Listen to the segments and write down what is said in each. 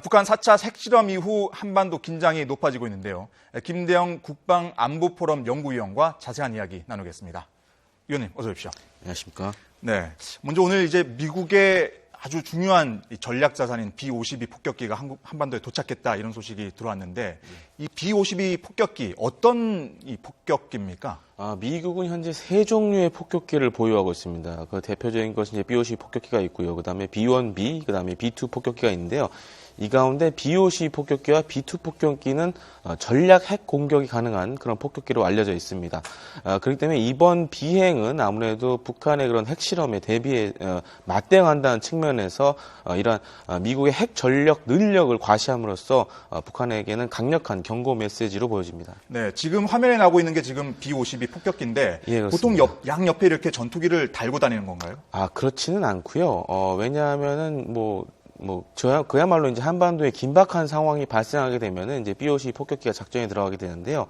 북한 4차 핵실험 이후 한반도 긴장이 높아지고 있는데요. 김대영 국방안보포럼 연구위원과 자세한 이야기 나누겠습니다. 위원님, 어서 오십시오. 안녕하십니까. 네. 먼저 오늘 이제 미국의 아주 중요한 전략 자산인 B-52 폭격기가 한반도에 도착했다 이런 소식이 들어왔는데 이 B-52 폭격기 어떤 이 폭격기입니까? 미국은 현재 세 종류의 폭격기를 보유하고 있습니다. 그 대표적인 것은 이제 B-52 폭격기가 있고요. 그다음에 B-1B, 그다음에 B-2 폭격기가 있는데요. 이 가운데 B-52 폭격기와 B-2 폭격기는 전략 핵 공격이 가능한 그런 폭격기로 알려져 있습니다. 그렇기 때문에 이번 비행은 아무래도 북한의 그런 핵실험에 대비해 맞대응한다는 측면에서 이러한 미국의 핵 전력 능력을 과시함으로써 북한에게는 강력한 경고 메시지로 보여집니다. 네, 지금 화면에 나오고 있는 게 지금 B-52 폭격기인데 예, 보통 양옆에 이렇게 전투기를 달고 다니는 건가요? 그렇지는 않고요. 왜냐하면은 그야말로 이제 한반도에 긴박한 상황이 발생하게 되면은 이제 B-52 폭격기가 작전에 들어가게 되는데요.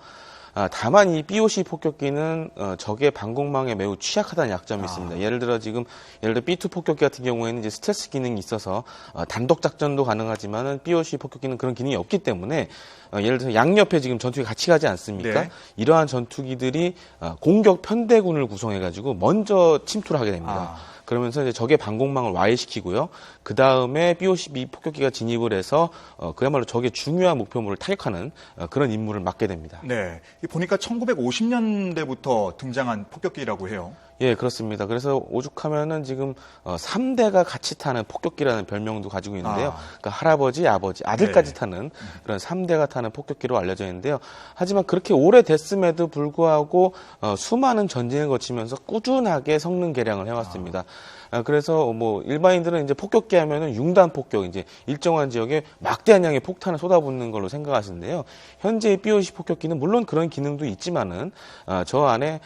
다만 이 B-52 폭격기는 적의 방공망에 매우 취약하다는 약점이 있습니다. 예를 들어 B-2 폭격기 같은 경우에는 이제 스텔스 기능이 있어서 단독 작전도 가능하지만은 B-52 폭격기는 그런 기능이 없기 때문에 예를 들어서 양옆에 지금 전투기 같이 가지 않습니까? 네. 이러한 전투기들이 공격 편대군을 구성해가지고 먼저 침투를 하게 됩니다. 그러면서 이제 적의 방공망을 와해시키고요. 그 다음에 B-52 폭격기가 진입을 해서 그야말로 적의 중요한 목표물을 타격하는 그런 임무를 맡게 됩니다. 네, 보니까 1950년대부터 등장한 폭격기라고 해요. 예, 그렇습니다. 그래서 오죽하면은 지금 3대가 같이 타는 폭격기라는 별명도 가지고 있는데요. 그러니까 할아버지, 아버지, 아들까지 네. 타는 그런 3대가 타는 폭격기로 알려져 있는데요. 하지만 그렇게 오래됐음에도 불구하고 수많은 전쟁을 거치면서 꾸준하게 성능 개량을 해왔습니다. 그래서 일반인들은 이제 폭격기 하면은 융단 폭격, 이제 일정한 지역에 막대한 양의 폭탄을 쏟아붓는 걸로 생각하시는데요. 현재의 B-52 폭격기는 물론 그런 기능도 있지만은 저 안에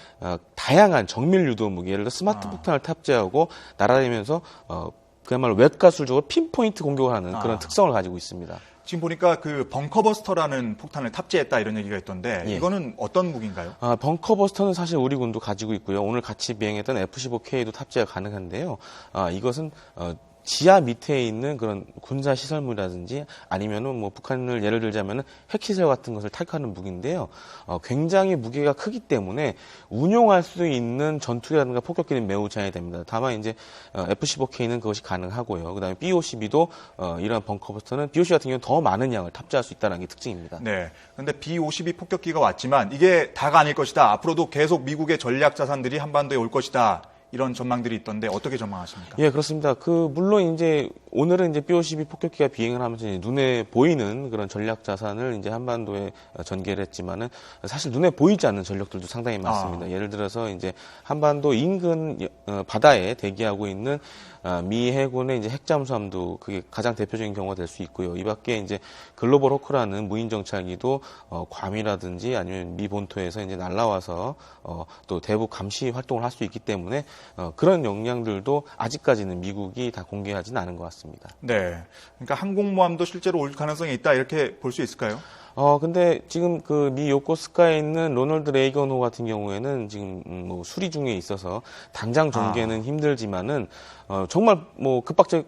다양한 정밀 유도 무기, 예를 들어 스마트 폭탄을 탑재하고 날아다니면서 그야말로 외과술적으로 핀포인트 공격을 하는 그런 특성을 가지고 있습니다. 지금 보니까 그 벙커버스터라는 폭탄을 탑재했다 이런 얘기가 있던데 예. 이거는 어떤 무기인가요? 벙커버스터는 사실 우리 군도 가지고 있고요. 오늘 같이 비행했던 F-15K도 탑재가 가능한데요. 이것은 지하 밑에 있는 그런 군사 시설물이라든지 아니면은 북한을 예를 들자면은 핵시설 같은 것을 타격하는 무기인데요. 굉장히 무게가 크기 때문에 운용할 수 있는 전투기라든가 폭격기는 매우 제한이 됩니다. 다만 이제 F-15K는 그것이 가능하고요. 그다음에 B-52도 이러한 벙커버스터는 B-52 같은 경우는 더 많은 양을 탑재할 수 있다는 게 특징입니다. 네. 그런데 B-52 폭격기가 왔지만 이게 다가 아닐 것이다. 앞으로도 계속 미국의 전략 자산들이 한반도에 올 것이다. 이런 전망들이 있던데 어떻게 전망하십니까? 예, 그렇습니다. 물론 이제 오늘은 이제 B-52 폭격기가 비행을 하면서 이제 눈에 보이는 그런 전략 자산을 이제 한반도에 전개를 했지만은 사실 눈에 보이지 않는 전력들도 상당히 많습니다. 예를 들어서 이제 한반도 인근 바다에 대기하고 있는 미 해군의 이제 핵잠수함도 그게 가장 대표적인 경우가 될 수 있고요. 이 밖에 이제 글로벌 호크라는 무인 정찰기도 괌이라든지 아니면 미 본토에서 이제 날라와서 또 대북 감시 활동을 할 수 있기 때문에 그런 역량들도 아직까지는 미국이 다 공개하지는 않은 것 같습니다. 네. 그러니까 항공모함도 실제로 올 가능성이 있다 이렇게 볼 수 있을까요? 근데 지금 그 미 요코스카에 있는 로널드 레이건호 같은 경우에는 지금 수리 중에 있어서 당장 전개는 힘들지만은 정말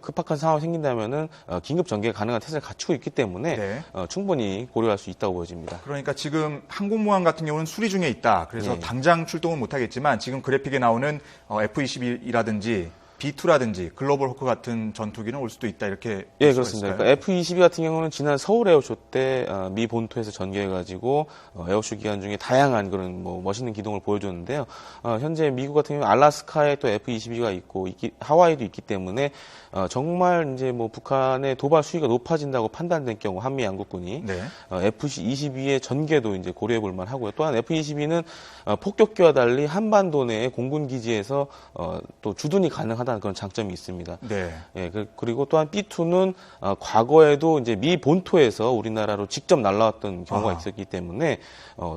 급박한 상황이 생긴다면은 긴급 전개가 가능한 태세를 갖추고 있기 때문에 네. 충분히 고려할 수 있다고 보여집니다. 그러니까 지금 항공모함 같은 경우는 수리 중에 있다. 그래서 당장 출동은 못하겠지만 지금 그래픽에 나오는 F-22라든지 B-2라든지 글로벌 호크 같은 전투기는 올 수도 있다 이렇게 예, 그렇습니다. 그러니까 F-22 같은 경우는 지난 서울 에어쇼 때 미 본토에서 전개해가지고 에어쇼 기간 중에 다양한 그런 멋있는 기동을 보여줬는데요. 현재 미국 같은 경우 알라스카에 또 F-22가 있고 하와이도 있기 때문에 정말 이제 북한의 도발 수위가 높아진다고 판단된 경우 한미 양국군이 F-22의 전개도 이제 고려해볼 만하고요. 또한 F-22는 폭격기와 달리 한반도 내 공군 기지에서 또 주둔이 가능하다. 그런 장점이 있습니다. 네. 예, 그리고 또한 B-2는 과거에도 이제 미 본토에서 우리나라로 직접 날라왔던 경우가 있었기 때문에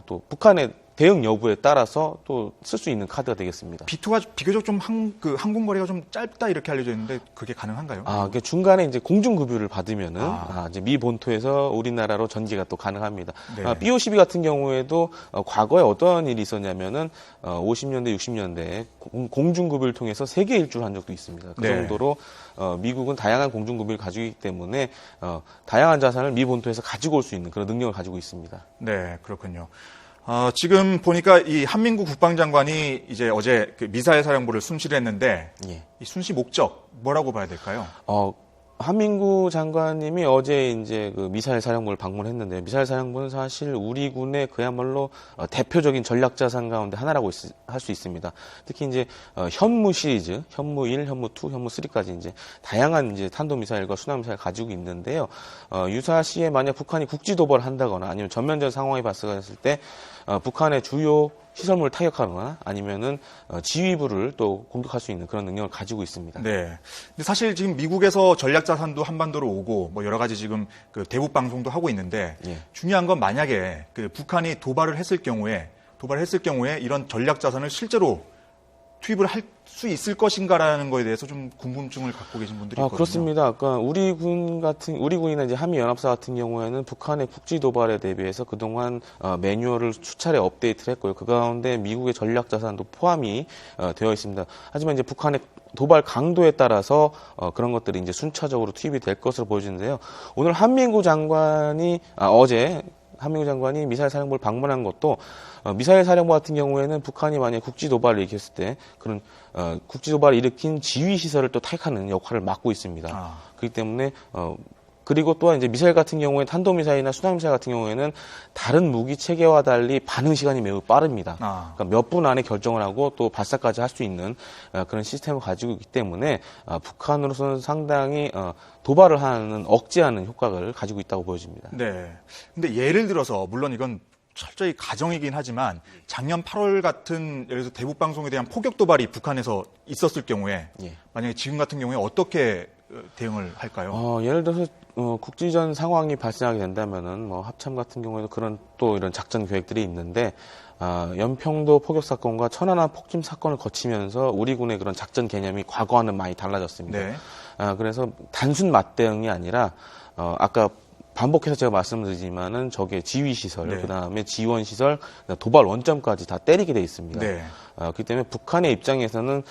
또 북한의 대응 여부에 따라서 또 쓸 수 있는 카드가 되겠습니다. B2가 비교적 좀 항공 거리가 좀 짧다 이렇게 알려져 있는데 그게 가능한가요? 그 중간에 이제 공중급유를 받으면은 이제 미 본토에서 우리나라로 전개가 또 가능합니다. 네. B52 같은 경우에도 과거에 어떤 일이 있었냐면은 50년대, 60년대 공중급유를 통해서 세계 일주를 한 적도 있습니다. 그 네. 정도로 미국은 다양한 공중급유를 가지고 있기 때문에 다양한 자산을 미 본토에서 가지고 올 수 있는 그런 능력을 가지고 있습니다. 네, 그렇군요. 지금 보니까 이 한민구 국방장관이 이제 어제 그 미사일 사령부를 순시를 했는데 예. 이 순시 목적 뭐라고 봐야 될까요? 한민구 장관님이 어제 이제 그 미사일 사령부를 방문했는데 미사일 사령부는 사실 우리 군의 그야말로 대표적인 전략 자산 가운데 하나라고 할 수 있습니다. 특히 이제 현무 시리즈, 현무 1, 현무 2, 현무 3까지 이제 다양한 이제 탄도 미사일과 순항 미사일 가지고 있는데요. 유사시에 만약 북한이 국지 도발을 한다거나 아니면 전면전 상황이 발생했을 때 북한의 주요 시설물을 타격하거나 아니면은 지휘부를 또 공격할 수 있는 그런 능력을 가지고 있습니다. 네. 근데 사실 지금 미국에서 전략 자산도 한반도로 오고 뭐 여러 가지 지금 그 대북 방송도 하고 있는데 예. 중요한 건 만약에 그 북한이 도발을 했을 경우에 이런 전략 자산을 실제로 투입을 할 수 있을 것인가라는 거에 대해서 좀 궁금증을 갖고 계신 분들이 있거든요. 그렇습니다. 아까 우리 군이나 이제 한미 연합사 같은 경우에는 북한의 국지 도발에 대비해서 그동안 매뉴얼을 수차례 업데이트를 했고요. 그 가운데 미국의 전략 자산도 포함이 되어 있습니다. 하지만 이제 북한의 도발 강도에 따라서 그런 것들이 이제 순차적으로 투입이 될 것으로 보여지는데요. 오늘 어제 한민구 장관이 미사일 사령부를 방문한 것도 미사일 사령부 같은 경우에는 북한이 만약 국지 도발을 일으켰을 때 그런 국지 도발을 일으킨 지휘 시설을 또 타격하는 역할을 맡고 있습니다. 그렇기 때문에 그리고 또한 이제 미사일 같은 경우에 탄도미사일이나 순항미사일 같은 경우에는 다른 무기 체계와 달리 반응 시간이 매우 빠릅니다. 그러니까 몇 분 안에 결정을 하고 또 발사까지 할 수 있는 그런 시스템을 가지고 있기 때문에 북한으로서는 상당히 도발을 하는 억제하는 효과를 가지고 있다고 보여집니다. 네. 근데 예를 들어서 물론 이건 철저히 가정이긴 하지만 작년 8월 같은 예를 들어서 대북 방송에 대한 포격 도발이 북한에서 있었을 경우에 만약에 지금 같은 경우에 어떻게 대응을 할까요? 예를 들어서 국지전 상황이 발생하게 된다면은 뭐 합참 같은 경우에도 그런 또 이런 작전 계획들이 있는데 연평도 포격 사건과 천안함 폭침 사건을 거치면서 우리 군의 그런 작전 개념이 과거와는 많이 달라졌습니다. 네. 그래서 단순 맞대응이 아니라 아까 반복해서 제가 말씀드리지만은 적의 지휘 시설, 네. 그다음에 지원 시설, 도발 원점까지 다 때리게 돼 있습니다. 네. 그렇기 때문에 북한의 입장에서는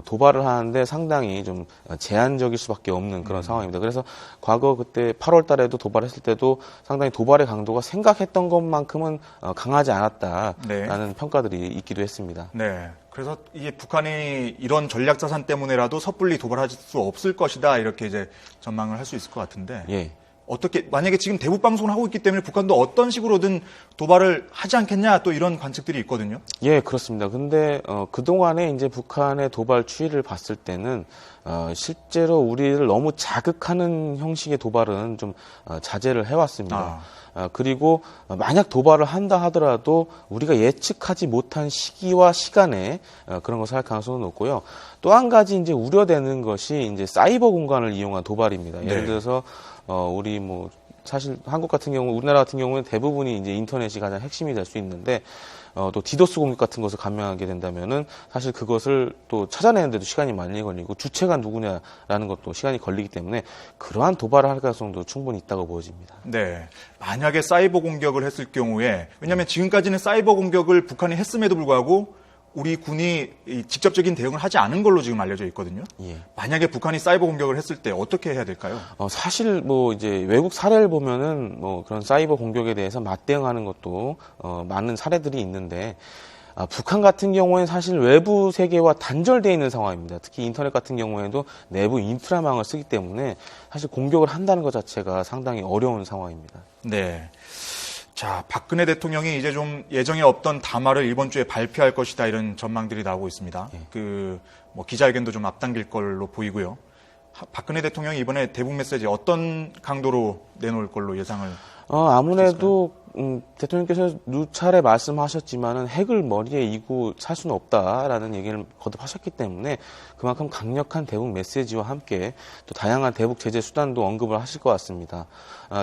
도발을 하는데 상당히 좀 제한적일 수밖에 없는 그런 상황입니다. 그래서 과거 그때 8월 달에도 도발했을 때도 상당히 도발의 강도가 생각했던 것만큼은 강하지 않았다라는 평가들이 있기도 했습니다. 네. 그래서 이게 북한이 이런 전략 자산 때문에라도 섣불리 도발할 수 없을 것이다 이렇게 이제 전망을 할 수 있을 것 같은데. 예. 어떻게 만약에 지금 대북 방송을 하고 있기 때문에 북한도 어떤 식으로든 도발을 하지 않겠냐 또 이런 관측들이 있거든요. 예, 그렇습니다. 근데 그동안에 이제 북한의 도발 추이를 봤을 때는 실제로 우리를 너무 자극하는 형식의 도발은 좀 자제를 해왔습니다. 그리고 만약 도발을 한다 하더라도 우리가 예측하지 못한 시기와 시간에 그런 것을 할 가능성은 높고요. 또 한 가지 이제 우려되는 것이 이제 사이버 공간을 이용한 도발입니다. 예를 들어서 우리 뭐 사실 한국 같은 경우, 우리나라 같은 경우는 대부분이 이제 인터넷이 가장 핵심이 될 수 있는데 또 디도스 공격 같은 것을 감행하게 된다면은 사실 그것을 또 찾아내는데도 시간이 많이 걸리고 주체가 누구냐라는 것도 시간이 걸리기 때문에 그러한 도발을 할 가능성도 충분히 있다고 보여집니다. 네. 만약에 사이버 공격을 했을 경우에 왜냐하면 지금까지는 사이버 공격을 북한이 했음에도 불구하고 우리 군이 직접적인 대응을 하지 않은 걸로 지금 알려져 있거든요. 예. 만약에 북한이 사이버 공격을 했을 때 어떻게 해야 될까요? 사실 뭐 이제 외국 사례를 보면은 뭐 그런 사이버 공격에 대해서 맞대응하는 것도 많은 사례들이 있는데 북한 같은 경우에는 사실 외부 세계와 단절되어 있는 상황입니다. 특히 인터넷 같은 경우에도 내부 인프라망을 쓰기 때문에 사실 공격을 한다는 것 자체가 상당히 어려운 상황입니다. 네. 자, 박근혜 대통령이 이제 좀 예정에 없던 담화를 이번 주에 발표할 것이다 이런 전망들이 나오고 있습니다. 뭐 기자회견도 좀 앞당길 걸로 보이고요. 박근혜 대통령이 이번에 대북 메시지 어떤 강도로 내놓을 걸로 예상을 아무래도 대통령께서 누차례 말씀하셨지만은 핵을 머리에 이고 살 수는 없다라는 얘기를 거듭하셨기 때문에 그만큼 강력한 대북 메시지와 함께 또 다양한 대북 제재 수단도 언급을 하실 것 같습니다.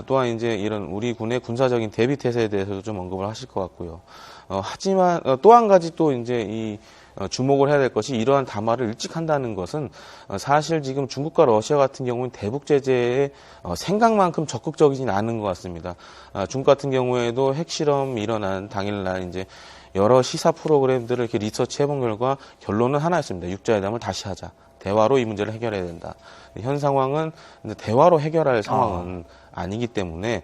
또한 이제 이런 우리 군의 군사적인 대비 태세에 대해서도 좀 언급을 하실 것 같고요. 하지만 또 한 가지 또 이제 이 주목을 해야 될 것이 이러한 담화를 일찍 한다는 것은 사실 지금 중국과 러시아 같은 경우는 대북 제재의 생각만큼 적극적이진 않은 것 같습니다. 중국 같은 경우에도 핵실험이 일어난 당일날 이제 여러 시사 프로그램들을 이렇게 리서치 해본 결과 결론은 하나였습니다. 육자회담을 다시 하자. 대화로 이 문제를 해결해야 된다. 현 상황은 대화로 해결할 상황은 아니기 때문에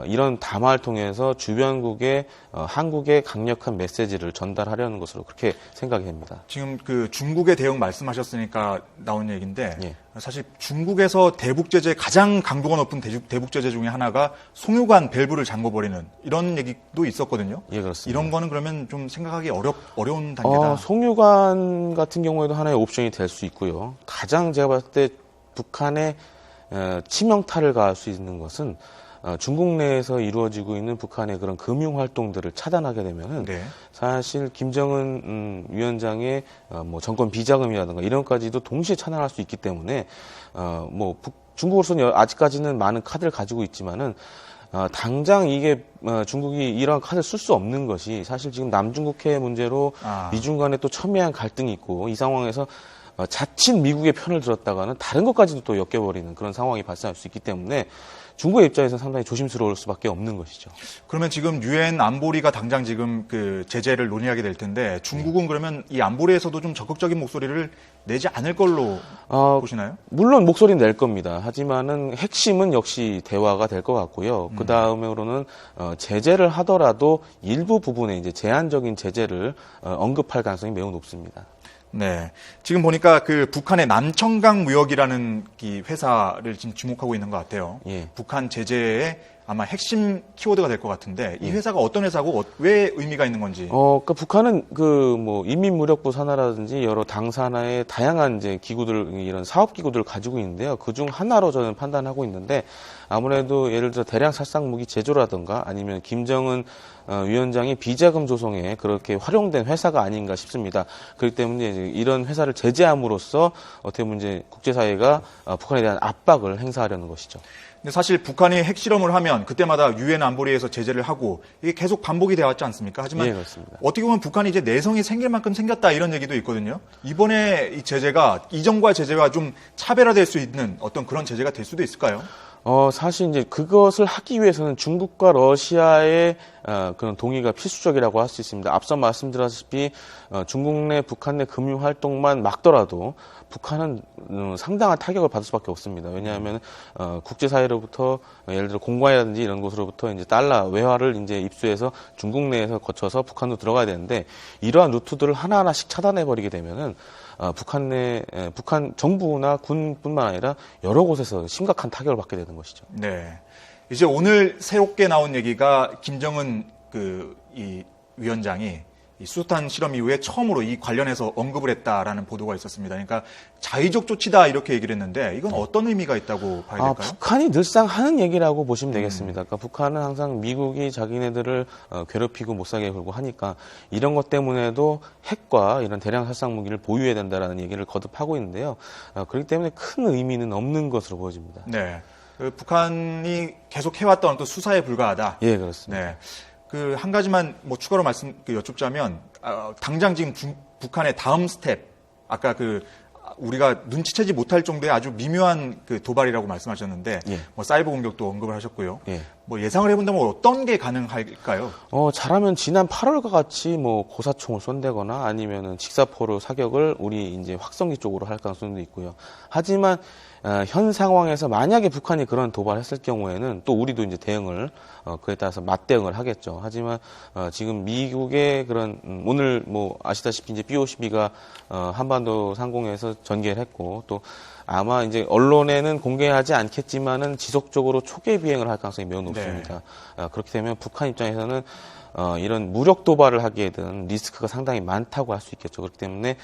이런 담화를 통해서 주변국에 한국의 강력한 메시지를 전달하려는 것으로 그렇게 생각이 됩니다. 지금 그 중국의 대응 말씀하셨으니까 나온 얘기인데 예. 사실 중국에서 대북 제재 가장 강도가 높은 대북 제재 중에 하나가 송유관 밸브를 잠궈버리는 이런 얘기도 있었거든요. 예, 그렇습니다. 이런 거는 그러면 좀 생각하기 어려운 단계다. 송유관 같은 경우에도 하나의 옵션이 될 수 있고요. 가장 제가 봤을 때 북한의 치명타를 가할 수 있는 것은 중국 내에서 이루어지고 있는 북한의 그런 금융 활동들을 차단하게 되면은 네. 사실 김정은 위원장의 뭐 정권 비자금이라든가 이런 것까지도 동시에 차단할 수 있기 때문에 중국으로서는 아직까지는 많은 카드를 가지고 있지만은 당장 이게 중국이 이런 카드를 쓸 수 없는 것이 사실 지금 남중국해 문제로 미중 간에 또 첨예한 갈등이 있고 이 상황에서 자칫 미국의 편을 들었다가는 다른 것까지도 또 엮여버리는 그런 상황이 발생할 수 있기 때문에 중국의 입장에서는 상당히 조심스러울 수밖에 없는 것이죠. 그러면 지금 유엔 안보리가 당장 지금 그 제재를 논의하게 될 텐데 중국은 그러면 이 안보리에서도 좀 적극적인 목소리를 내지 않을 걸로 보시나요? 물론 목소리는 낼 겁니다. 하지만은 핵심은 역시 대화가 될 것 같고요. 그 다음으로는 제재를 하더라도 일부 부분에 이제 제한적인 제재를 언급할 가능성이 매우 높습니다. 네. 지금 보니까 그 북한의 남청강 무역이라는 이 회사를 지금 주목하고 있는 것 같아요. 예. 북한 제재의 아마 핵심 키워드가 될 것 같은데 이 회사가 어떤 회사고 왜 의미가 있는 건지. 그러니까 북한은 그 뭐 인민무력부 산하라든지 여러 당 산하의 다양한 이제 기구들 이런 사업 기구들을 가지고 있는데요. 그중 하나로 저는 판단하고 있는데 아무래도 예를 들어 대량 살상 무기 제조라든가 아니면 김정은 위원장이 비자금 조성에 그렇게 활용된 회사가 아닌가 싶습니다. 그렇기 때문에 이제 이런 회사를 제재함으로써 어떻게 보면 이제 국제사회가 북한에 대한 압박을 행사하려는 것이죠. 근데 사실 북한이 핵실험을 하면 그때마다 유엔 안보리에서 제재를 하고 이게 계속 반복이 되어 왔지 않습니까? 하지만 예, 그렇습니다. 어떻게 보면 북한이 이제 내성이 생길 만큼 생겼다 이런 얘기도 있거든요. 이번에 이 제재가 이전과 제재와 좀 차별화될 수 있는 어떤 그런 제재가 될 수도 있을까요? 사실 이제 그것을 하기 위해서는 중국과 러시아의 그런 동의가 필수적이라고 할 수 있습니다. 앞서 말씀드렸다시피 중국 내 북한 내 금융 활동만 막더라도 북한은 상당한 타격을 받을 수밖에 없습니다. 왜냐하면 국제사회로부터 예를 들어 공관이라든지 이런 곳으로부터 이제 달러 외화를 이제 입수해서 중국 내에서 거쳐서 북한으로 들어가야 되는데 이러한 루트들을 하나하나씩 차단해 버리게 되면은 북한 정부나 군뿐만 아니라 여러 곳에서 심각한 타격을 받게 되는 것이죠. 네. 이제 오늘 새롭게 나온 얘기가 김정은 이 위원장이 이 수소탄 실험 이후에 처음으로 이 관련해서 언급을 했다라는 보도가 있었습니다. 그러니까 자의적 조치다 이렇게 얘기를 했는데 이건 어떤 의미가 있다고 봐야 될까요? 북한이 늘상 하는 얘기라고 보시면 되겠습니다. 그러니까 북한은 항상 미국이 자기네들을 괴롭히고 못 살게 굴고 하니까 이런 것 때문에도 핵과 이런 대량 살상 무기를 보유해야 된다라는 얘기를 거듭하고 있는데요. 그렇기 때문에 큰 의미는 없는 것으로 보여집니다. 네. 북한이 계속 해왔던 또 수사에 불과하다. 예, 그렇습니다. 네. 한 가지만 뭐 추가로 여쭙자면 당장 지금 북한의 다음 스텝 아까 우리가 눈치채지 못할 정도의 아주 미묘한 도발이라고 말씀하셨는데 예. 뭐 사이버 공격도 언급을 하셨고요. 예. 뭐 예상을 해본다면 어떤 게 가능할까요? 잘하면 지난 8월과 같이 뭐 고사총을 쏜다거나 아니면은 직사포로 사격을 우리 이제 확성기 쪽으로 할 가능성도 있고요. 하지만 현 상황에서 만약에 북한이 그런 도발했을 경우에는 또 우리도 이제 대응을 그에 따라서 맞대응을 하겠죠. 하지만 지금 미국의 그런 오늘 뭐 아시다시피 이제 B-52가 한반도 상공에서 전개를 했고 또 아마 이제 언론에는 공개하지 않겠지만은 지속적으로 초계 비행을 할 가능성이 매우 높습니다. 그렇게 되면 북한 입장에서는 이런 무력 도발을 하기에 든 리스크가 상당히 많다고 할 수 있겠죠. 그렇기 때문에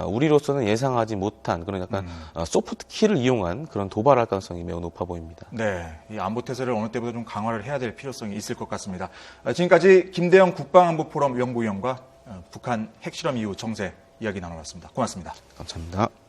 우리로서는 예상하지 못한 그런 약간 소프트 키를 이용한 그런 도발할 가능성이 매우 높아 보입니다. 네, 이 안보 태세를 어느 때보다 좀 강화를 해야 될 필요성이 있을 것 같습니다. 지금까지 김대영 국방안보포럼 연구위원과 북한 핵실험 이후 정세 이야기 나눠봤습니다. 고맙습니다. 감사합니다.